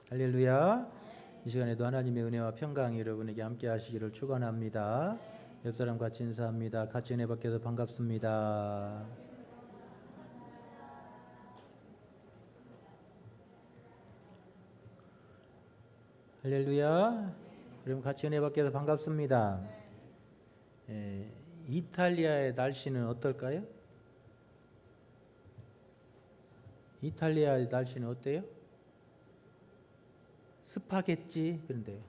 할렐루야. 이 시간에도 하나님의 은혜와 평강이 여러분에게 함께 하시기를 축원합니다. 옆 사람 같이 인사합니다. 같이 은혜 받게 해서 반갑습니다. 할렐루야. 여러분 같이 은혜 받게 해서 반갑습니다. 이탈리아의 날씨는 어떨까요? 이탈리아의 날씨는 어때요? 습하겠지. 그런데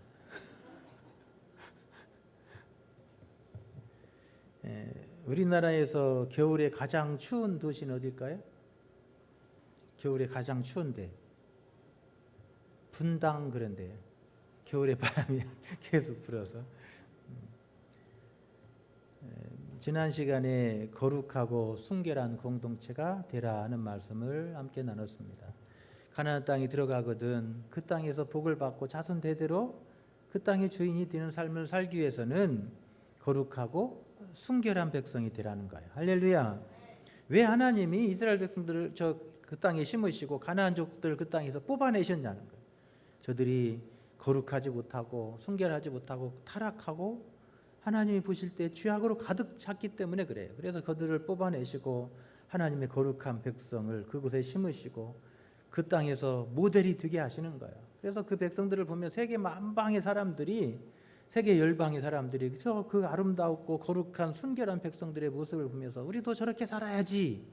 우리나라에서 겨울에 가장 추운 도시는 어딜까요? 겨울에 가장 추운데 분당. 그런데 겨울에 바람이 계속 불어서 지난 시간에 거룩하고 순결한 공동체가 되라 하는 말씀을 함께 나눴습니다. 가나안 땅에 들어가거든 그 땅에서 복을 받고 자손 대대로 그 땅의 주인이 되는 삶을 살기 위해서는 거룩하고 순결한 백성이 되라는 거예요. 할렐루야. 왜 하나님이 이스라엘 백성들을 그 땅에 심으시고 가나안족들 그 땅에서 뽑아내셨냐는 거예요. 저들이 거룩하지 못하고 순결하지 못하고 타락하고 하나님이 보실 때 죄악으로 가득 찼기 때문에 그래요. 그래서 그들을 뽑아내시고 하나님의 거룩한 백성을 그곳에 심으시고 그 땅에서 모델이 되게 하시는 거예요. 그래서 그 백성들을 보면 세계 만방의 사람들이, 세계 열방의 사람들이 그 아름답고 거룩한 순결한 백성들의 모습을 보면서 우리도 저렇게 살아야지,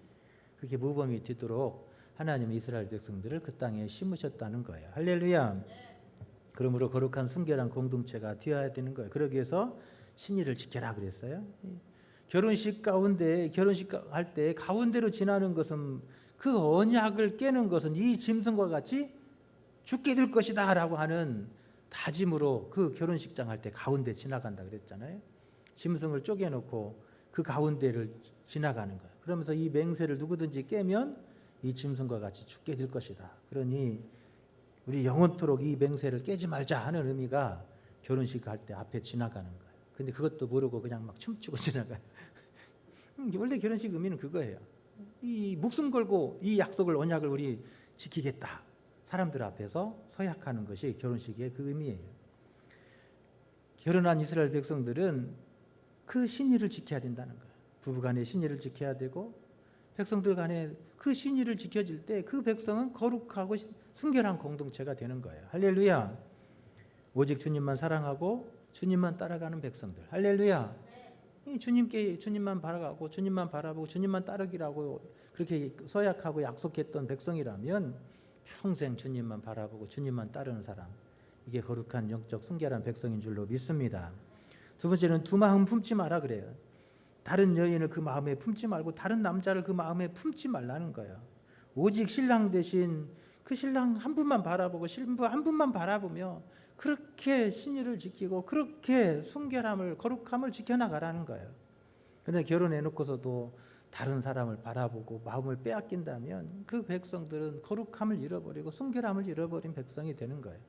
그렇게 모범이 되도록 하나님이 이스라엘 백성들을 그 땅에 심으셨다는 거예요. 할렐루야. 그러므로 거룩한 순결한 공동체가 되어야 되는 거예요. 그러기 위해서 신의를 지켜라 그랬어요. 결혼식 가운데, 결혼식 할 때 가운데로 지나는 것은, 그 언약을 깨는 것은 이 짐승과 같이 죽게 될 것이다 라고 하는 다짐으로 그 결혼식장 할 때 가운데 지나간다 그랬잖아요. 짐승을 쪼개놓고 그 가운데를 지나가는 거예요. 그러면서 이 맹세를 누구든지 깨면 이 짐승과 같이 죽게 될 것이다. 그러니 우리 영원토록 이 맹세를 깨지 말자 하는 의미가 결혼식 할 때 앞에 지나가는 거예요. 근데 그것도 모르고 그냥 막 춤추고 지나가요. 원래 결혼식 의미는 그거예요. 이 목숨 걸고 이 약속을, 언약을 우리 지키겠다, 사람들 앞에서 서약하는 것이 결혼식의 그 의미예요. 결혼한 이스라엘 백성들은 그 신의를 지켜야 된다는 거예요. 부부간의 신의를 지켜야 되고 백성들 간에 그 신의를 지켜질 때 그 백성은 거룩하고 순결한 공동체가 되는 거예요. 할렐루야. 오직 주님만 사랑하고 주님만 따라가는 백성들. 할렐루야. 주님께, 주님만 바라가고 주님만 바라보고 주님만 따르기라고 그렇게 서약하고 약속했던 백성이라면 평생 주님만 바라보고 주님만 따르는 사람, 이게 거룩한 영적 순결한 백성인 줄로 믿습니다. 두 번째는 두 마음 품지 마라 그래요. 다른 여인을 그 마음에 품지 말고 다른 남자를 그 마음에 품지 말라는 거예요. 오직 신랑 대신 그 신랑 한 분만 바라보고 신부 한 분만 바라보며 그렇게 신의를 지키고 그렇게 순결함을, 거룩함을 지켜나가라는 거예요. 그런데 결혼해놓고서도 다른 사람을 바라보고 마음을 빼앗긴다면 그 백성들은 거룩함을 잃어버리고 순결함을 잃어버린 백성이 되는 거예요.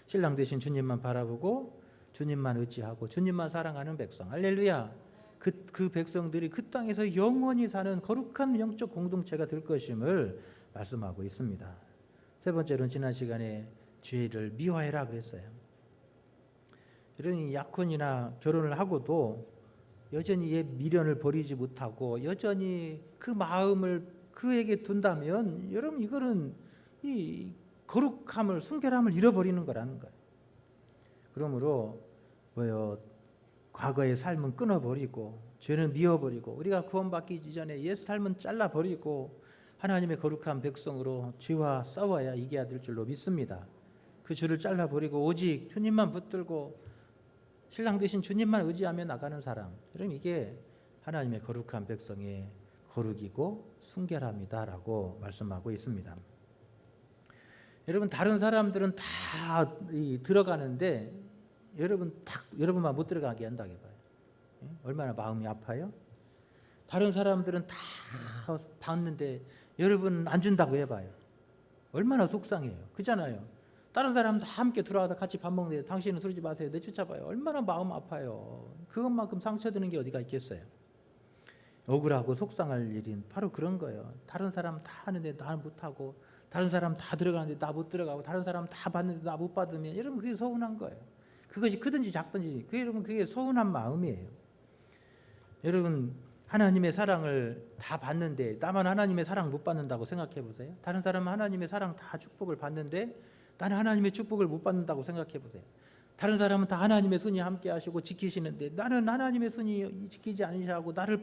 신랑 대신 주님만 바라보고 주님만 의지하고 주님만 사랑하는 백성. 할렐루야. 그 백성들이 그 땅에서 영원히 사는 거룩한 영적 공동체가 될 것임을 말씀하고 있습니다. 세 번째로는 지난 시간에 죄를 미워해라 그랬어요. 이런 약혼이나 결혼을 하고도 여전히 옛 미련을 버리지 못하고 여전히 그 마음을 그에게 둔다면 여러분 이거는 이 거룩함을, 순결함을 잃어버리는 거라는 거예요. 그러므로 과거의 삶은 끊어버리고 죄는 미워버리고 우리가 구원받기 이전에 옛 삶은 잘라버리고 하나님의 거룩한 백성으로 죄와 싸워야 이겨야 될 줄로 믿습니다. 그 줄을 잘라버리고 오직 주님만 붙들고 신랑 대신 주님만 의지하며 나가는 사람, 여러분 이게 하나님의 거룩한 백성의 거룩이고 순결함이다라고 말씀하고 있습니다. 여러분 다른 사람들은 다 들어가는데 여러분만 못 들어가게 한다고 해봐요. 얼마나 마음이 아파요? 다른 사람들은 다 받는데 여러분 안 준다고 해봐요. 얼마나 속상해요. 그잖아요. 다른 사람 다 함께 들어와서 같이 밥 먹는데 당신은 들지 마세요, 내쫓아봐요. 얼마나 마음 아파요. 그것만큼 상처드는 게 어디가 있겠어요. 억울하고 속상할 일인 바로 그런 거예요. 다른 사람 다 하는데 나는 못하고, 다른 사람 다 들어가는데 나 못 들어가고 다른 사람 다 받는데 나 못 받으면 여러분 그게 서운한 거예요. 그것이 크든지 작든지 여러분 그게 서운한 마음이에요. 여러분 하나님의 사랑을 다 받는데 나만 하나님의 사랑 못 받는다고 생각해 보세요. 다른 사람은 하나님의 사랑 다 축복을 받는데 나는 하나님의 축복을 못 받는다고 생각해 보세요. 다른 사람은 다 하나님의 손이 함께 하시고 지키시는데 나는 하나님의 손이 지키지 않으시고 나를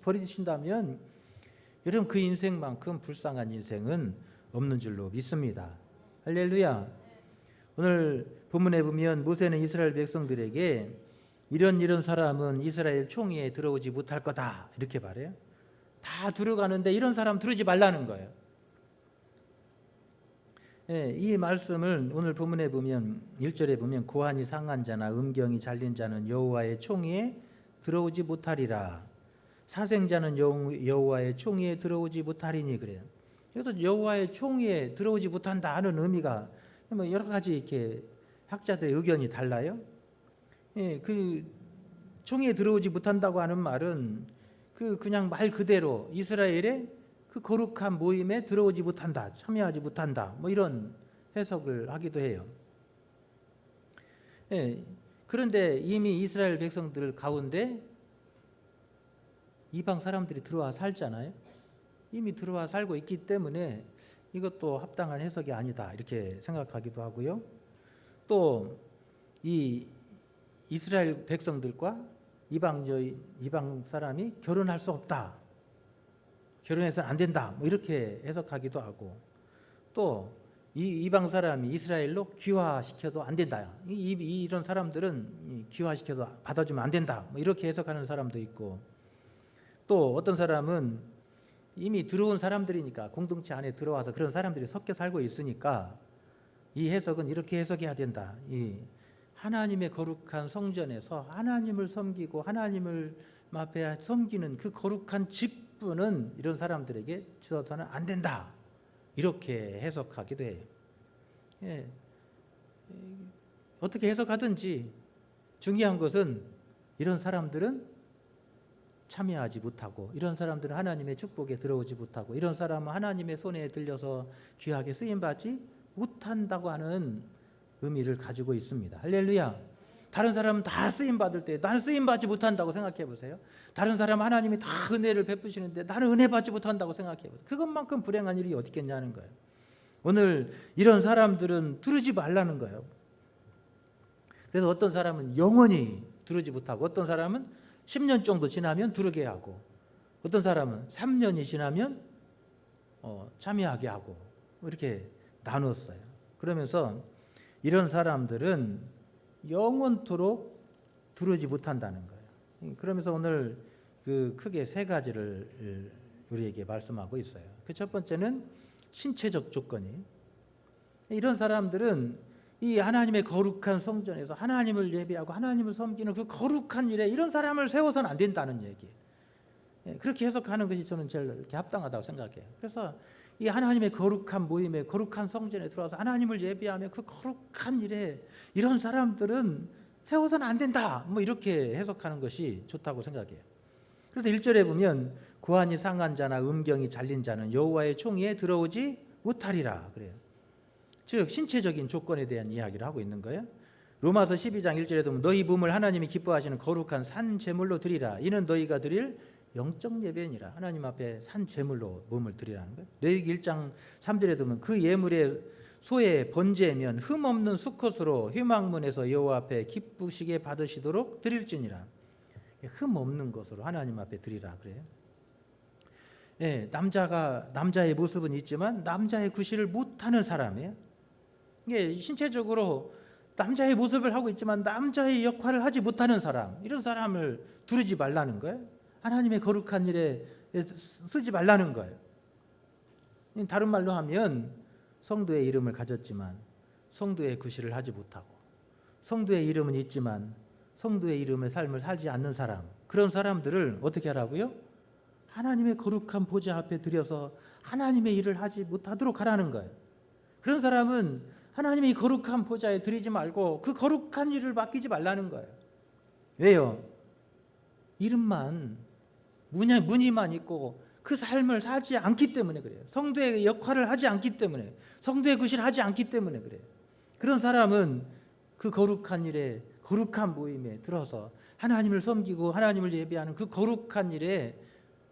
버리신다면 여러분 그 인생만큼 불쌍한 인생은 없는 줄로 믿습니다. 할렐루야. 오늘 본문에 보면 모세는 이스라엘 백성들에게 이런 사람은 이스라엘 총회에 들어오지 못할 거다 이렇게 말해요. 다 들어가는데 이런 사람 들어오지 말라는 거예요. 예, 이 말씀을 오늘 본문에 보면 1절에 보면 고환이 상한 자나 음경이 잘린 자는 여호와의 총회에 들어오지 못하리라. 사생자는 여호와의 총회에 들어오지 못하리니 그래요. 이것도 여호와의 총회에 들어오지 못한다 하는 의미가 뭐 여러 가지 이렇게 학자들의 의견이 달라요. 예, 그 총회에 들어오지 못한다고 하는 말은 그냥 말 그대로 이스라엘의 그 거룩한 모임에 들어오지 못한다, 참여하지 못한다, 뭐 이런 해석을 하기도 해요. 예, 그런데 이미 이스라엘 백성들 가운데 이방 사람들이 들어와 살잖아요. 이미 들어와 살고 있기 때문에 이것도 합당한 해석이 아니다 이렇게 생각하기도 하고요. 또 이 이스라엘 백성들과 이방 사람이 결혼할 수 없다, 결혼해서는 안 된다, 뭐 이렇게 해석하기도 하고, 또 이 이방 사람이 이스라엘로 귀화시켜도 안 된다, 이런 사람들은 귀화시켜도 받아주면 안 된다, 뭐 이렇게 해석하는 사람도 있고, 또 어떤 사람은 이미 들어온 사람들이니까 공동체 안에 들어와서 그런 사람들이 섞여 살고 있으니까 이 해석은 이렇게 해석해야 된다. 이 하나님의 거룩한 성전에서 하나님을 섬기고 하나님을 앞에 섬기는 그 거룩한 직분은 이런 사람들에게 주어서는 안 된다, 이렇게 해석하기도 해요. 예. 어떻게 해석하든지 중요한 것은 이런 사람들은 참여하지 못하고, 이런 사람들은 하나님의 축복에 들어오지 못하고, 이런 사람은 하나님의 손에 들려서 귀하게 쓰임받지 못한다고 하는 의미를 가지고 있습니다. 할렐루야. 다른 사람은 다 쓰임받을 때 나는 쓰임받지 못한다고 생각해 보세요. 다른 사람은 하나님이 다 은혜를 베푸시는데 나는 은혜 받지 못한다고 생각해 보세요. 그것만큼 불행한 일이 어디 있겠냐는 거예요. 오늘 이런 사람들은 두르지 말라는 거예요. 그래서 어떤 사람은 영원히 두르지 못하고, 어떤 사람은 10년 정도 지나면 두르게 하고, 어떤 사람은 3년이 지나면 참여하게 하고, 이렇게 나눴어요. 그러면서 이런 사람들은 영원토록 두르지 못한다는 거예요. 그러면서 오늘 그 크게 세 가지를 우리에게 말씀하고 있어요. 그 첫 번째는 신체적 조건이, 이런 사람들은 이 하나님의 거룩한 성전에서 하나님을 예배하고 하나님을 섬기는 그 거룩한 일에 이런 사람을 세워서는 안 된다는 얘기예요. 그렇게 해석하는 것이 저는 제일 이렇게 합당하다고 생각해요. 그래서 이 하나님의 거룩한 모임에, 거룩한 성전에 들어와서 하나님을 예배하며 그 거룩한 일에 이런 사람들은 세워서는 안 된다, 뭐 이렇게 해석하는 것이 좋다고 생각해요. 그래서 1절에 보면 고환이 상한 자나 음경이 잘린 자는 여호와의 총회에 들어오지 못하리라 그래요. 즉 신체적인 조건에 대한 이야기를 하고 있는 거예요. 로마서 12장 1절에 보면 너희 몸을 하나님이 기뻐하시는 거룩한 산 제물로 드리라, 이는 너희가 드릴 영적 예배니라. 하나님 앞에 산 제물로 몸을 드리라는 거예요. 레위기 1장 3절에 보면 그 예물의 소의 번제면 흠 없는 수컷으로 회막문에서 여호와 앞에 기쁘시게 받으시도록 드릴지니라. 흠 없는 것으로 하나님 앞에 드리라 그래요. 예, 남자의 모습은 있지만 남자의 구실을 못하는 사람이에요. 이게 신체적으로 남자의 모습을 하고 있지만 남자의 역할을 하지 못하는 사람, 이런 사람을 두르지 말라는 거예요. 하나님의 거룩한 일에 쓰지 말라는 거예요. 다른 말로 하면 성도의 이름을 가졌지만 성도의 구실을 하지 못하고, 성도의 이름은 있지만 성도의 이름의 삶을 살지 않는 사람, 그런 사람들을 어떻게 하라고요? 하나님의 거룩한 보좌 앞에 들여서 하나님의 일을 하지 못하도록 하라는 거예요. 그런 사람은 하나님의 거룩한 보좌에 드리지 말고 그 거룩한 일을 맡기지 말라는 거예요. 왜요? 이름만, 무늬만 있고 그 삶을 살지 않기 때문에 그래요. 성도의 역할을 하지 않기 때문에, 성도의 구실을 하지 않기 때문에 그래요. 그런 사람은 그 거룩한 일에, 거룩한 모임에 들어서 하나님을 섬기고 하나님을 예배하는 그 거룩한 일에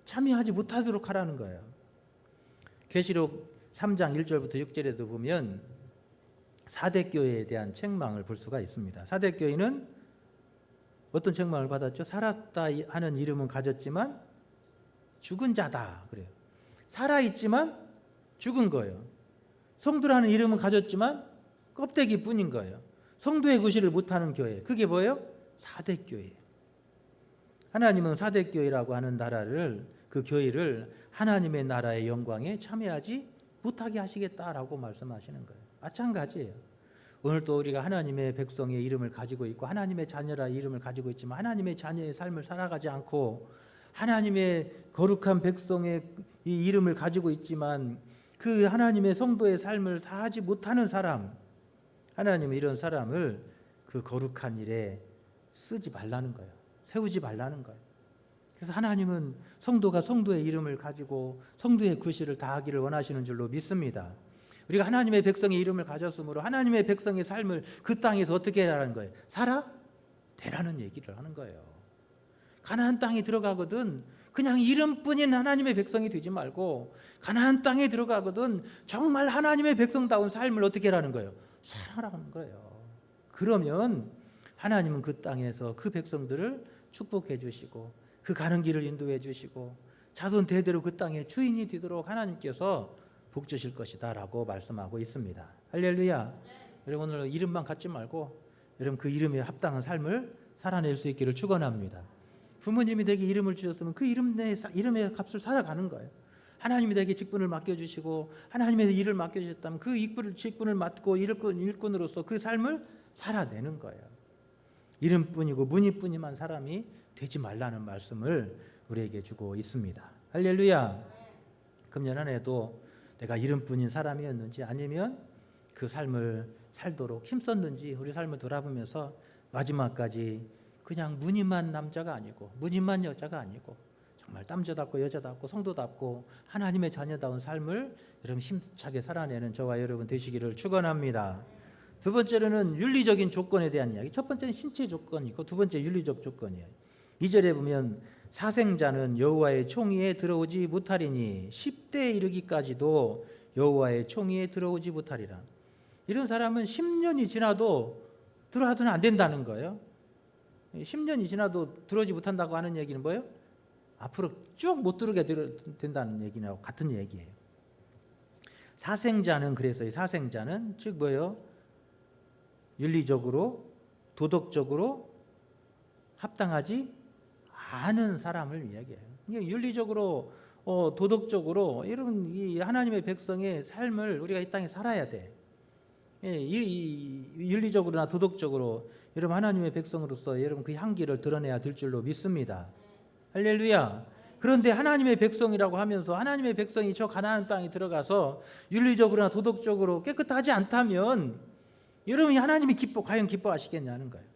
참여하지 못하도록 하라는 거예요. 계시록 3장 1절부터 6절에도 보면 사대교회에 대한 책망을 볼 수가 있습니다. 사대교회는 어떤 책망을 받았죠? 살았다 하는 이름은 가졌지만 죽은 자다 그래요. 살아있지만 죽은 거예요. 성도라는 이름은 가졌지만 껍데기뿐인 거예요. 성도의 구실을 못하는 교회, 그게 뭐예요? 사대교회. 하나님은 사대교회라고 하는 나라를, 그 교회를 하나님의 나라의 영광에 참여하지 못하게 하시겠다라고 말씀하시는 거예요. 마찬가지예요. 오늘 또 우리가 하나님의 백성의 이름을 가지고 있고 하나님의 자녀라 이름을 가지고 있지만 하나님의 자녀의 삶을 살아가지 않고 하나님의 거룩한 백성의 이 이름을 가지고 있지만 그 하나님의 성도의 삶을 다하지 못하는 사람, 하나님은 이런 사람을 그 거룩한 일에 쓰지 말라는 거예요. 세우지 말라는 거예요. 그래서 하나님은 성도가 성도의 이름을 가지고 성도의 구실을 다하기를 원하시는 줄로 믿습니다. 우리가 하나님의 백성의 이름을 가졌으므로 하나님의 백성의 삶을 그 땅에서 어떻게 하라는 거예요? 살아? 되라는 얘기를 하는 거예요. 가나안 땅에 들어가거든 그냥 이름뿐인 하나님의 백성이 되지 말고 가나안 땅에 들어가거든 정말 하나님의 백성다운 삶을 어떻게 하라는 거예요? 살아라는 거예요. 그러면 하나님은 그 땅에서 그 백성들을 축복해 주시고 그 가는 길을 인도해 주시고 자손 대대로 그 땅의 주인이 되도록 하나님께서 복 주실 것이다 라고 말씀하고 있습니다. 할렐루야. 여러분 오늘 이름만 갖지 말고 여러분 그 이름에 합당한 삶을 살아낼 수 있기를 축원합니다. 부모님이 내게 이름을 주셨으면 그 이름의 값을 살아가는 거예요. 하나님이 내게 직분을 맡겨주시고 하나님의 일을 맡겨주셨다면 그 직분을 맡고 일꾼으로서 그 삶을 살아내는 거예요. 이름뿐이고 무늬뿐이만 사람이 되지 말라는 말씀을 우리에게 주고 있습니다. 할렐루야. 금년 한 해도 내가 이름뿐인 사람이었는지 아니면 그 삶을 살도록 힘썼는지 우리 삶을 돌아보면서 마지막까지 그냥 무늬만 남자가 아니고 무늬만 여자가 아니고 정말 남자답고 여자답고 성도답고 하나님의 자녀다운 삶을 여러분 힘차게 살아내는 저와 여러분 되시기를 축원합니다. 두 번째로는 윤리적인 조건에 대한 이야기. 첫 번째는 신체 조건이고 두 번째 윤리적 조건이에요. 2절에 보면 사생자는 여호와의 총의에 들어오지 못하리니 10대에 이르기까지도 여호와의 총의에 들어오지 못하리라. 이런 사람은 10년이 지나도 들어와서는 안 된다는 거예요. 10년이 지나도 들어오지 못한다고 하는 얘기는 뭐예요? 앞으로 쭉 못 들어오게 된다는 얘기하고 같은 얘기예요. 사생자는 그래서 이 사생자는 즉 뭐예요? 윤리적으로 도덕적으로 합당하지 않은 사람을 이야기해요. 윤리적으로 도덕적으로 이런 이 하나님의 백성의 삶을 우리가 이 땅에 살아야 돼. 이 윤리적으로나 도덕적으로 여러분 하나님의 백성으로서 여러분 그 향기를 드러내야 될 줄로 믿습니다. 할렐루야. 그런데 하나님의 백성이라고 하면서 하나님의 백성이 저 가나안 땅에 들어가서 윤리적으로나 도덕적으로 깨끗하지 않다면 여러분이 하나님이 과연 기뻐하시겠냐는 거예요.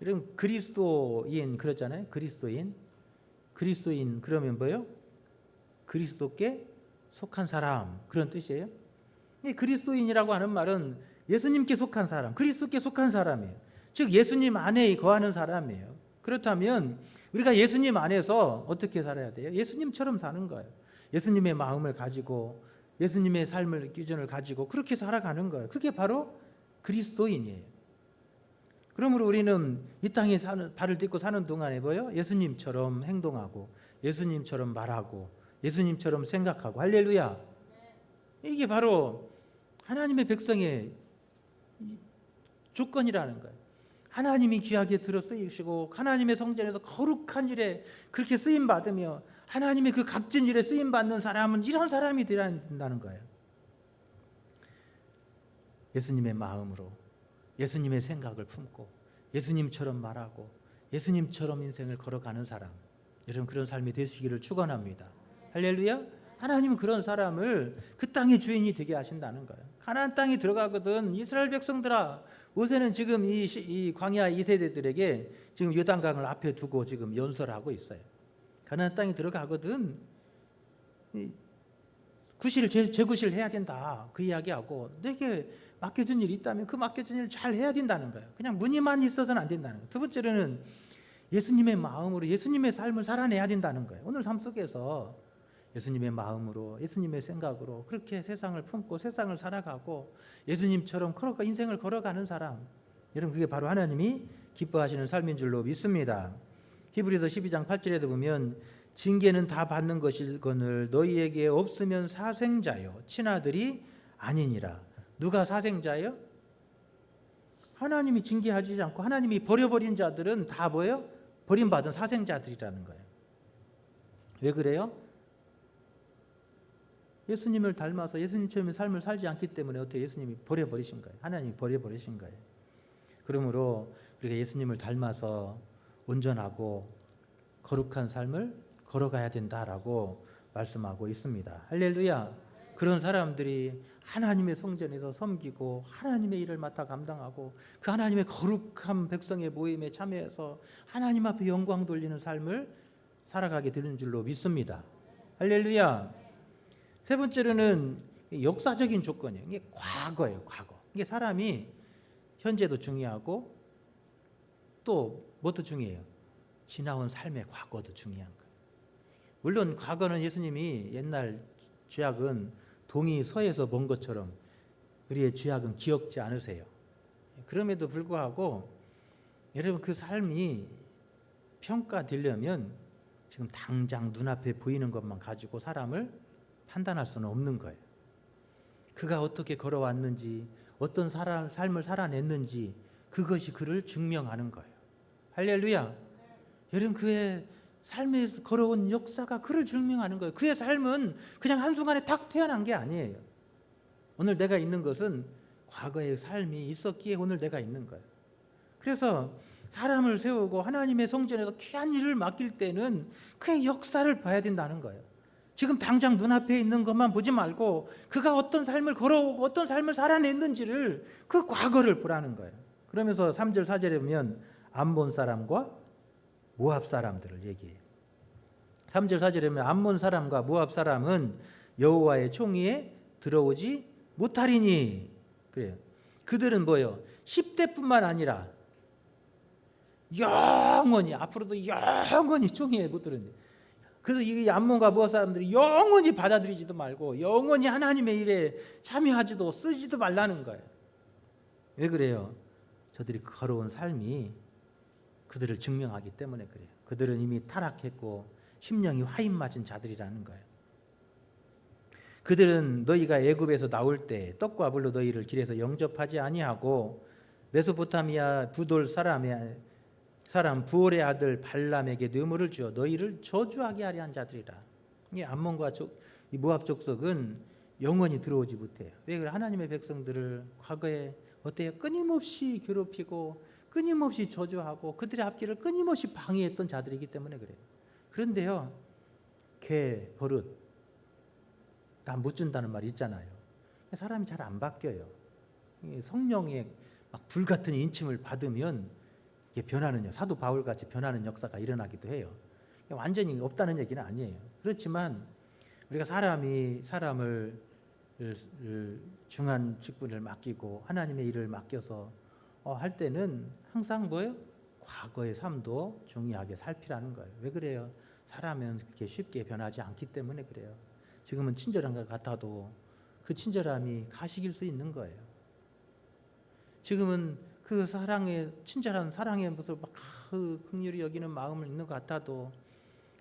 여러분 그리스도인 그렇잖아요. 그리스도인 그러면 뭐예요? 그리스도께 속한 사람 그런 뜻이에요. 그리스도인이라고 하는 말은 예수님께 속한 사람, 그리스도께 속한 사람이에요. 즉 예수님 안에 거하는 사람이에요. 그렇다면 우리가 예수님 안에서 어떻게 살아야 돼요? 예수님처럼 사는 거예요. 예수님의 마음을 가지고 예수님의 삶을 기준을 가지고 그렇게 살아가는 거예요. 그게 바로 그리스도인이에요. 그러므로 우리는 이 땅에 발을 딛고 사는 동안에 뭐예요? 예수님처럼 행동하고 예수님처럼 말하고 예수님처럼 생각하고 할렐루야. 이게 바로 하나님의 백성의 조건이라는 거예요. 하나님이 귀하게 들어 쓰이시고 하나님의 성전에서 거룩한 일에 그렇게 쓰임 받으며 하나님의 그 값진 일에 쓰임 받는 사람은 이런 사람이 되어야 된다는 거예요. 예수님의 마음으로 예수님의 생각을 품고 예수님처럼 말하고 예수님처럼 인생을 걸어가는 사람, 여러분 그런 삶이 되시기를 축원합니다. 할렐루야. 하나님은 그런 사람을 그 땅의 주인이 되게 하신다는 거예요. 가나안 땅에 들어가거든 이스라엘 백성들아, 모세는 지금 이 광야 2세대들에게 지금 요단강을 앞에 두고 지금 연설하고 있어요. 가나안 땅에 들어가거든 구실 재구실 해야 된다 그 이야기하고, 내게 맡겨진 일이 있다면 그 맡겨진 일을 잘 해야 된다는 거예요. 그냥 무늬만 있어서는 안 된다는 거예요. 두 번째로는 예수님의 마음으로 예수님의 삶을 살아내야 된다는 거예요. 오늘 삶 속에서 예수님의 마음으로 예수님의 생각으로 그렇게 세상을 품고 세상을 살아가고 예수님처럼 인생을 걸어가는 사람, 여러분 그게 바로 하나님이 기뻐하시는 삶인 줄로 믿습니다. 히브리서 12장 8절에도 보면 징계는 다 받는 것일거늘 너희에게 없으면 사생자요 친아들이 아니니라. 누가 사생자예요? 하나님이 징계하지 않고 하나님이 버려버린 자들은 다 뭐예요? 버림받은 사생자들이라는 거예요. 왜 그래요? 예수님을 닮아서 예수님처럼 삶을 살지 않기 때문에 어떻게 예수님이 버려버리신 거예요? 하나님이 버려버리신 거예요. 그러므로 우리가 예수님을 닮아서 온전하고 거룩한 삶을 걸어가야 된다라고 말씀하고 있습니다. 할렐루야. 그런 사람들이 하나님의 성전에서 섬기고 하나님의 일을 맡아 감당하고 그 하나님의 거룩한 백성의 모임에 참여해서 하나님 앞에 영광 돌리는 삶을 살아가게 되는 줄로 믿습니다. 할렐루야. 세 번째로는 역사적인 조건이에요. 이게 과거예요. 과거. 이게 사람이 현재도 중요하고 또 뭣도 중요해요? 지나온 삶의 과거도 중요한 거예요. 물론 과거는 예수님이 옛날 죄악은 동이 서에서 먼 것처럼 우리의 죄악은 기억지 않으세요. 그럼에도 불구하고 여러분 그 삶이 평가되려면 지금 당장 눈앞에 보이는 것만 가지고 사람을 판단할 수는 없는 거예요. 그가 어떻게 걸어왔는지 어떤 삶을 살아냈는지 그것이 그를 증명하는 거예요. 할렐루야. 여러분 그의 삶에서 걸어온 역사가 그를 증명하는 거예요. 그의 삶은 그냥 한순간에 탁 태어난 게 아니에요. 오늘 내가 있는 것은 과거의 삶이 있었기에 오늘 내가 있는 거예요. 그래서 사람을 세우고 하나님의 성전에서 귀한 일을 맡길 때는 그의 역사를 봐야 된다는 거예요. 지금 당장 눈앞에 있는 것만 보지 말고 그가 어떤 삶을 걸어오고 어떤 삶을 살아냈는지를 그 과거를 보라는 거예요. 그러면서 3절 4절에 보면 암몬 사람과 모압 사람들을 얘기해요. 3절 4절에 보면 암몬 사람과 모압 사람은 여호와의 총위에 들어오지 못하리니 그래요. 그들은 뭐예요? 10대뿐만 아니라 영원히 앞으로도 영원히 총위에 못 들어온대. 그래서 이 암몬과 모압 사람들이 영원히 받아들이지도 말고 영원히 하나님의 일에 참여하지도 쓰지도 말라는 거예요. 왜 그래요? 저들이 걸어온 삶이 그들을 증명하기 때문에 그래요. 그들은 이미 타락했고 심령이 화인 맞은 자들이라는 거예요. 그들은 너희가 애굽에서 나올 때 떡과 불로 너희를 길에서 영접하지 아니하고 메소포타미아 부돌 사람 부올의 아들 발람에게 뇌물을 주어 너희를 저주하게 하려 한 자들이라. 이 암몬과 이 모압 족속은 영원히 들어오지 못해요. 왜 그래? 하나님의 백성들을 과거에 어때요? 끊임없이 괴롭히고 끊임없이 저주하고 그들의 앞길을 끊임없이 방해했던 자들이기 때문에 그래요. 그런데요, 개, 버릇 다 못 준다는 말 있잖아요. 사람이 잘 안 바뀌어요. 성령의 막 불같은 인침을 받으면 이게 변하는, 사도 바울 같이 변하는 역사가 일어나기도 해요. 완전히 없다는 얘기는 아니에요. 그렇지만 우리가 사람을 중한 직분을 맡기고 하나님의 일을 맡겨서 할 때는 항상 뭐예요? 과거의 삶도 중요하게 살피라는 거예요. 왜 그래요? 사람은 그렇게 쉽게 변하지 않기 때문에 그래요. 지금은 친절한 것 같아도 그 친절함이 가식일 수 있는 거예요. 지금은 그 친절한 사랑의 모습을 막 긍휼히 여기는 마음을 있는 것 같아도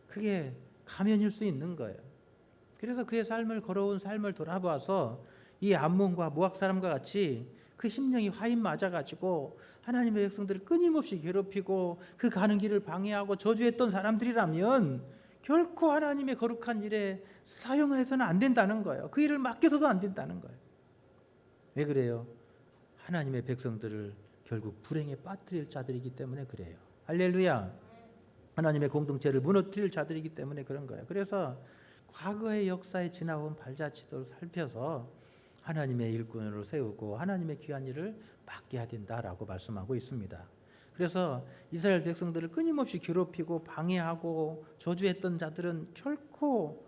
그게 가면일 수 있는 거예요. 그래서 그의 삶을 걸어온 삶을 돌아봐서 이 암몬과 모압 사람과 같이 그 심령이 화인 맞아가지고 하나님의 백성들을 끊임없이 괴롭히고 그 가는 길을 방해하고 저주했던 사람들이라면 결코 하나님의 거룩한 일에 사용해서는 안 된다는 거예요. 그 일을 맡겨서도 안 된다는 거예요. 왜 그래요? 하나님의 백성들을 결국 불행에 빠뜨릴 자들이기 때문에 그래요. 할렐루야. 하나님의 공동체를 무너뜨릴 자들이기 때문에 그런 거예요. 그래서 과거의 역사에 지나온 발자취를 살펴서 하나님의 일꾼으로 세우고 하나님의 귀한 일을 맡겨야 된다라고 말씀하고 있습니다. 그래서 이스라엘 백성들을 끊임없이 괴롭히고 방해하고 저주했던 자들은 결코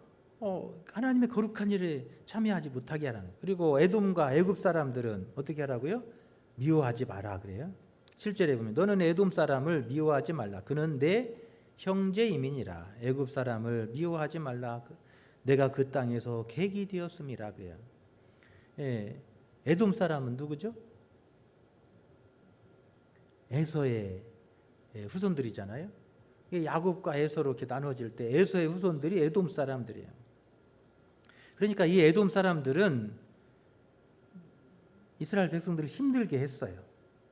하나님의 거룩한 일에 참여하지 못하게 하라는 거예요. 그리고 에돔과 애굽 사람들은 어떻게 하라고요? 미워하지 마라 그래요. 7절에 보면 너는 에돔 사람을 미워하지 말라. 그는 내 형제임이니라. 애굽 사람을 미워하지 말라. 내가 그 땅에서 객이 되었음이라 그래요. 예, 에돔 사람은 누구죠? 에서의 후손들이잖아요. 야곱과 에서로 이렇게 나눠질 때 에서의 후손들이 에돔 사람들이에요. 그러니까 이 에돔 사람들은 이스라엘 백성들을 힘들게 했어요.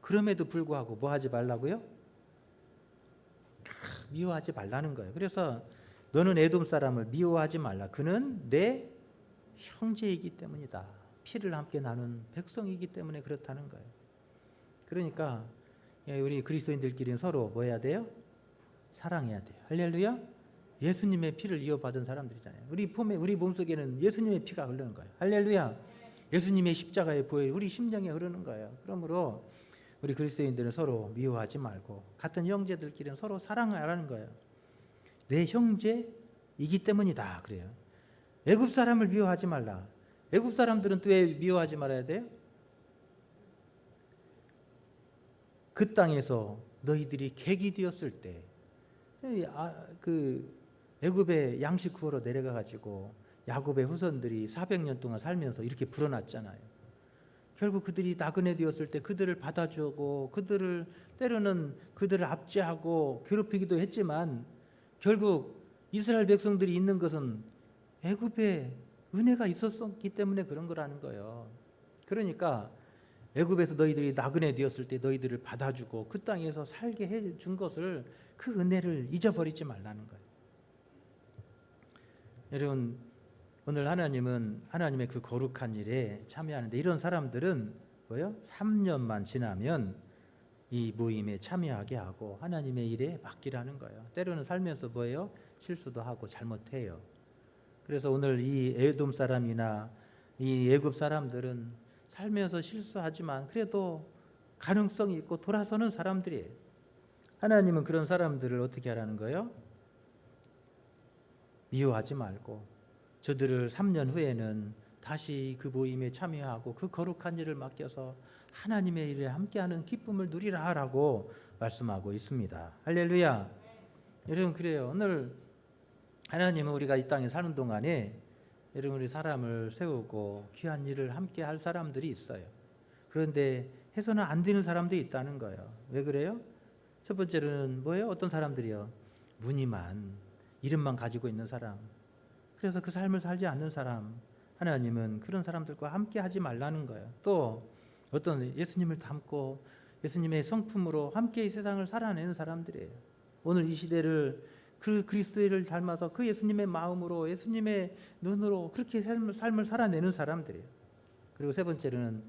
그럼에도 불구하고 뭐 하지 말라고요? 미워하지 말라는 거예요. 그래서 너는 에돔 사람을 미워하지 말라. 그는 내 형제이기 때문이다. 피를 함께 나눈 백성이기 때문에 그렇다는 거예요. 그러니까 우리 그리스도인들끼리는 서로 뭐 해야 돼요? 사랑해야 돼요. 할렐루야. 예수님의 피를 이어받은 사람들이잖아요. 우리 몸속에는 예수님의 피가 흐르는 거예요. 할렐루야. 예수님의 십자가의 보혈이 우리 심령에 흐르는 거예요. 그러므로 우리 그리스도인들은 서로 미워하지 말고 같은 형제들끼리는 서로 사랑하라는 거예요. 내 형제이기 때문이다 그래요. 애굽 사람을 미워하지 말라. 애굽 사람들은 또 왜 미워하지 말아야 돼요? 그 땅에서 너희들이 객이 되었을 때 그 애굽에 양식 구하러 내려가 가지고 야곱의 후손들이 400년 동안 살면서 이렇게 불어났잖아요. 결국 그들이 나그네 되었을 때 그들을 받아주고 때로는 그들을 압제하고 괴롭히기도 했지만 결국 이스라엘 백성들이 있는 것은 애굽에 은혜가 있었기 때문에 그런 거라는 거예요. 그러니까 애굽에서 너희들이 나그네 되었을 때 너희들을 받아주고 그 땅에서 살게 해준 것을 그 은혜를 잊어버리지 말라는 거예요. 여러분 오늘 하나님은 하나님의 그 거룩한 일에 참여하는데 이런 사람들은 뭐요? 3년만 지나면 이 모임에 참여하게 하고 하나님의 일에 맡기라는 거예요. 때로는 살면서 뭐예요? 실수도 하고 잘못해요. 그래서 오늘 이 에돔 사람이나 이 애굽 사람들은 살면서 실수하지만 그래도 가능성이 있고 돌아서는 사람들이에요. 하나님은 그런 사람들을 어떻게 하라는 거예요? 미워하지 말고 저들을 3년 후에는 다시 그 모임에 참여하고 그 거룩한 일을 맡겨서 하나님의 일에 함께하는 기쁨을 누리라라고 말씀하고 있습니다. 할렐루야. 여러분 그래요. 오늘 하나님은 우리가 이 땅에 사는 동안에 여러분 우리 사람을 세우고 귀한 일을 함께 할 사람들이 있어요. 그런데 해서는 안 되는 사람들이 있다는 거예요. 왜 그래요? 첫 번째로는 뭐예요? 어떤 사람들이요? 무늬만 이름만 가지고 있는 사람. 그래서 그 삶을 살지 않는 사람. 하나님은 그런 사람들과 함께 하지 말라는 거예요. 또 어떤 예수님을 닮고 예수님의 성품으로 함께 이 세상을 살아내는 사람들이에요. 오늘 이 시대를 그 그리스도를 닮아서 그 예수님의 마음으로 예수님의 눈으로 그렇게 삶을 살아내는 사람들이에요. 그리고 세 번째로는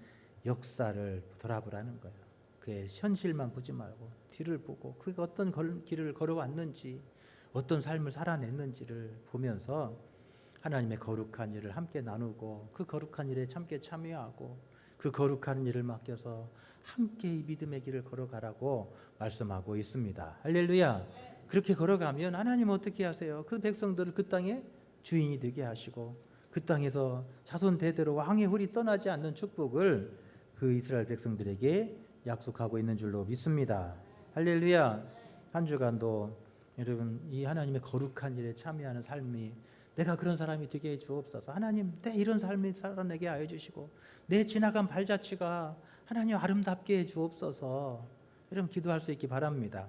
역사를 돌아보라는 거예요. 그의 현실만 보지 말고 뒤를 보고 그가 어떤 길을 걸어왔는지 어떤 삶을 살아냈는지를 보면서 하나님의 거룩한 일을 함께 나누고 그 거룩한 일에 함께 참여하고 그 거룩한 일을 맡겨서 함께 이 믿음의 길을 걸어가라고 말씀하고 있습니다. 할렐루야. 그렇게 걸어가면 하나님은 어떻게 하세요? 그 백성들을 그 땅의 주인이 되게 하시고 그 땅에서 자손 대대로 왕의 홀이 떠나지 않는 축복을 그 이스라엘 백성들에게 약속하고 있는 줄로 믿습니다. 할렐루야. 한 주간도 여러분 이 하나님의 거룩한 일에 참여하는 삶이 내가 그런 사람이 되게 해 주옵소서. 하나님 내 이런 삶이 살아내게 하여 주시고 내 지나간 발자취가 하나님 아름답게 해 주옵소서. 여러분 기도할 수 있기 바랍니다.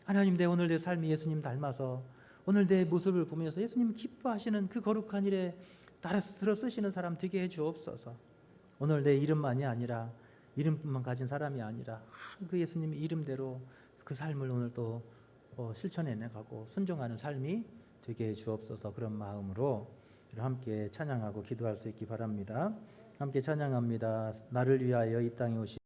하나님 내 오늘 내 삶이 예수님 닮아서 오늘 내 모습을 보면서 예수님 기뻐하시는 그 거룩한 일에 따라 들어 쓰시는 사람 되게 해 주옵소서. 오늘 내 이름만이 아니라 이름뿐만 가진 사람이 아니라 그 예수님의 이름대로 그 삶을 오늘 또 실천해 나가고 순종하는 삶이 되게 해 주옵소서. 그런 마음으로 함께 찬양하고 기도할 수 있기 바랍니다. 함께 찬양합니다. 나를 위하여 이 땅에 오신